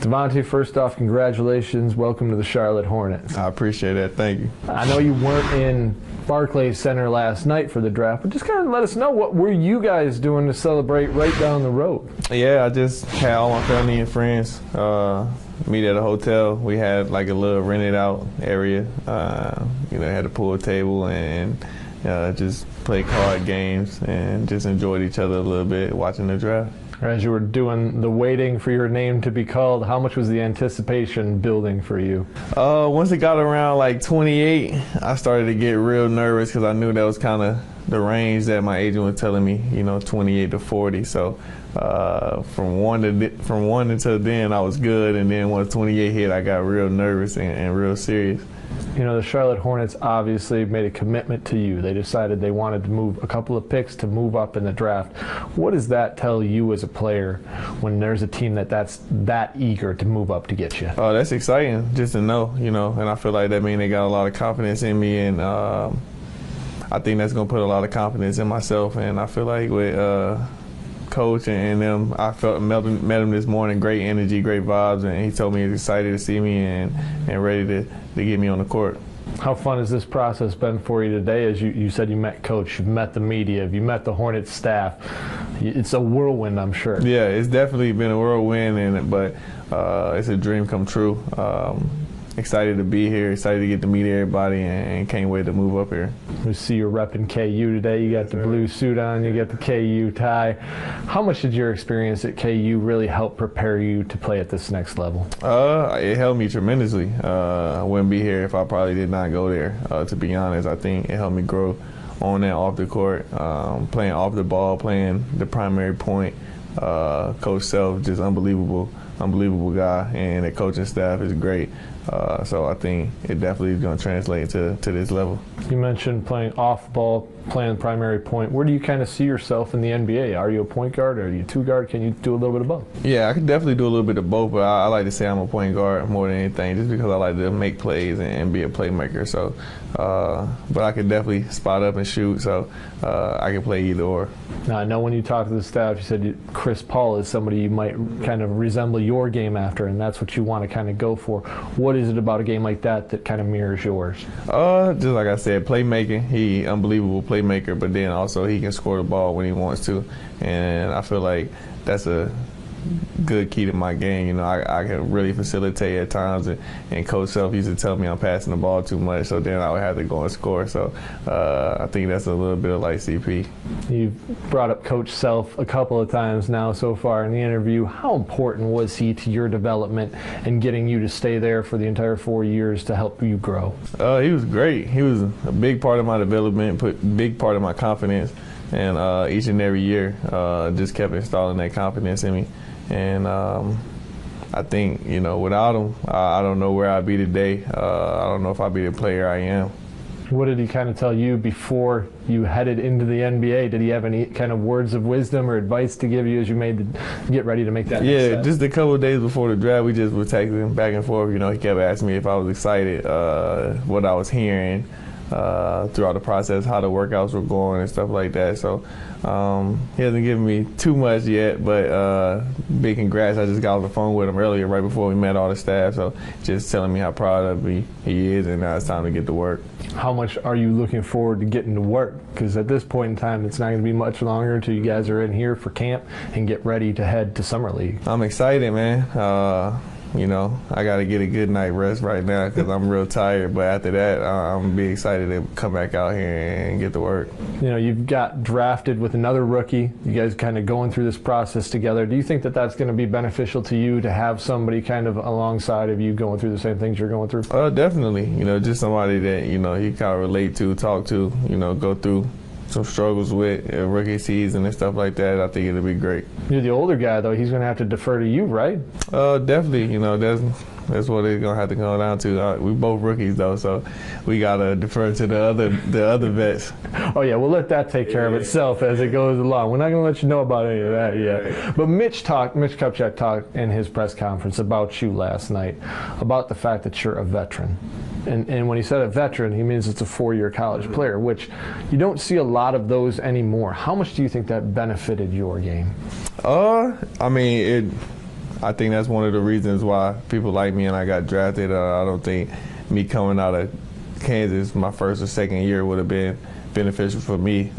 Devonte, first off, congratulations. Welcome to the Charlotte Hornets. I appreciate that. Thank you. I know you weren't in Barclays Center last night for the draft, but just kind of let us know, what were you guys doing to celebrate right down the road? Yeah, I just had all my family and friends meet at a hotel. We had like a little rented out area. Had a pool table and just played card games and just enjoyed each other a little bit watching the draft. As you were doing the waiting for your name to be called, how much was the anticipation building for you? Once it got around like 28, I started to get real nervous because I knew that was kind of the range that my agent was telling me, 28 to 40. So from one until then, I was good, and then once 28 hit, I got real nervous and real serious. The Charlotte Hornets obviously made a commitment to you. They decided they wanted to move a couple of picks to move up in the draft. What does that tell you as a player when there's a team that's that eager to move up to get you? Oh, that's exciting just to know, and I feel like that means they got a lot of confidence in me, and I think that's going to put a lot of confidence in myself. And I feel like with Coach and them, I met him this morning, great energy, great vibes, and he told me he's excited to see me and ready to get me on the court. How fun has this process been for you today? As you said, you met Coach, you've met the media, you met the Hornets staff. It's a whirlwind, I'm sure. Yeah, it's definitely been a whirlwind, but it's a dream come true. Excited to be here, excited to get to meet everybody, and can't wait to move up here. We see you're repping KU today. You got the blue suit on, you got the KU tie. How much did your experience at KU really help prepare you to play at this next level? It helped me tremendously. I wouldn't be here if I probably did not go there. To be honest, I think it helped me grow on and off the court, playing off the ball, playing the primary point. Coach Self, just unbelievable guy, and the coaching staff is great. So I think it definitely is going to translate to this level. You mentioned playing off ball, playing primary point. Where do you kind of see yourself in the NBA? Are you a point guard? Are you a two guard? Can you do a little bit of both? Yeah, I can definitely do a little bit of both, but I like to say I'm a point guard more than anything, just because I like to make plays and be a playmaker. So, but I can definitely spot up and shoot, so I can play either or. Now, I know when you talked to the staff, you said Chris Paul is somebody you might kind of resemble your game after, and that's what you want to kind of go for. What is it about a game like that kind of mirrors yours? Just like I said, playmaking. He unbelievable playmaker, but then also he can score the ball when he wants to, and I feel like that's a good key to my game. I can really facilitate at times, and Coach Self used to tell me I'm passing the ball too much, so then I would have to go and score. So I think that's a little bit of like CP. You've brought up Coach Self a couple of times now so far in the interview. How important was he to your development and getting you to stay there for the entire 4 years to help you grow? He was great. He was a big part of my development, big part of my confidence, and each and every year just kept installing that confidence in me. And I think, without him, I don't know where I'd be today. I don't know if I'd be the player I am. What did he kind of tell you before you headed into the NBA? Did he have any kind of words of wisdom or advice to give you as you get ready to make that next step? Just a couple of days before the draft, we just were texting back and forth. He kept asking me if I was excited, what I was hearing throughout the process, how the workouts were going and stuff like that. So he hasn't given me too much yet, but big congrats. I just got off the phone with him earlier right before we met all the staff, so just telling me how proud of me he is, and now it's time to get to work. How much are you looking forward to getting to work? Because at this point in time, it's not going to be much longer until you guys are in here for camp and get ready to head to Summer League. I'm excited, man. I got to get a good night rest right now because I'm real tired. But after that, I'm going to be excited to come back out here and get to work. You've got drafted with another rookie. You guys kind of going through this process together. Do you think that that's going to be beneficial to you to have somebody kind of alongside of you going through the same things you're going through? Definitely. Just somebody that, you kind of relate to, talk to, go through some struggles with rookie season and stuff like that. I think it'll be great. You're the older guy, though. He's going to have to defer to you, right? Definitely. That's what it's going to have to go down to. We both rookies, though, so we got to defer to the other vets. Oh, yeah, we'll let that take care of itself as it goes along. We're not going to let you know about any of that yet. But Mitch Kupchak talked in his press conference about you last night, about the fact that you're a veteran. And when he said a veteran, he means it's a 4-year college player, which you don't see a lot of those anymore. How much do you think that benefited your game? I think that's one of the reasons why people like me and I got drafted. I don't think me coming out of Kansas my first or second year would have been beneficial for me,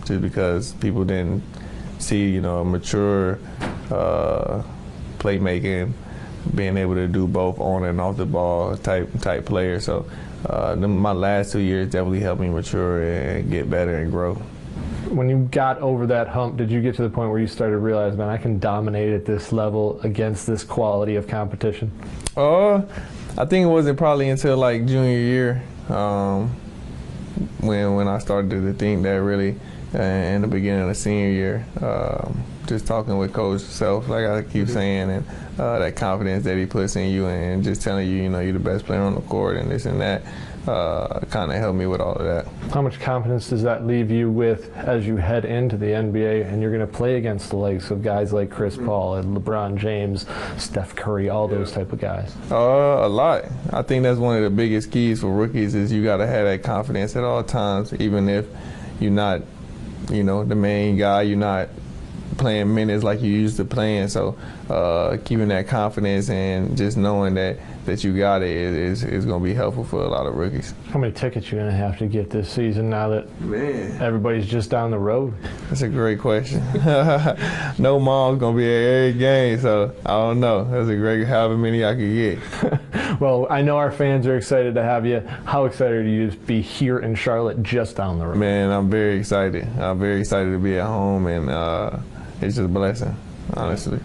just because people didn't see, a mature playmaking, being able to do both on and off the ball type player. So my last 2 years definitely helped me mature and get better and grow. When you got over that hump, did you get to the point where you started to realize, man, I can dominate at this level against this quality of competition? I think it wasn't probably until like junior year when I started to think that really in the beginning of the senior year. Just talking with Coach Self, like I keep saying, and that confidence that he puts in you and just telling you, you're the best player on the court and this and that, kind of helped me with all of that. How much confidence does that leave you with as you head into the NBA and you're going to play against the likes of guys like Chris Paul and LeBron James, Steph Curry, all those type of guys? A lot. I think that's one of the biggest keys for rookies is you got to have that confidence at all times, even if you're not, the main guy, you're not playing minutes like you used to playing. So keeping that confidence and just knowing that you got it is going to be helpful for a lot of rookies. How many tickets you going to have to get this season now that everybody's just down the road? That's a great question. No mom's going to be at every game, so I don't know. That's a great however many I could get. Well, I know our fans are excited to have you. How excited are you to be here in Charlotte just down the road? Man, I'm very excited. I'm very excited to be at home, and it's just a blessing, honestly.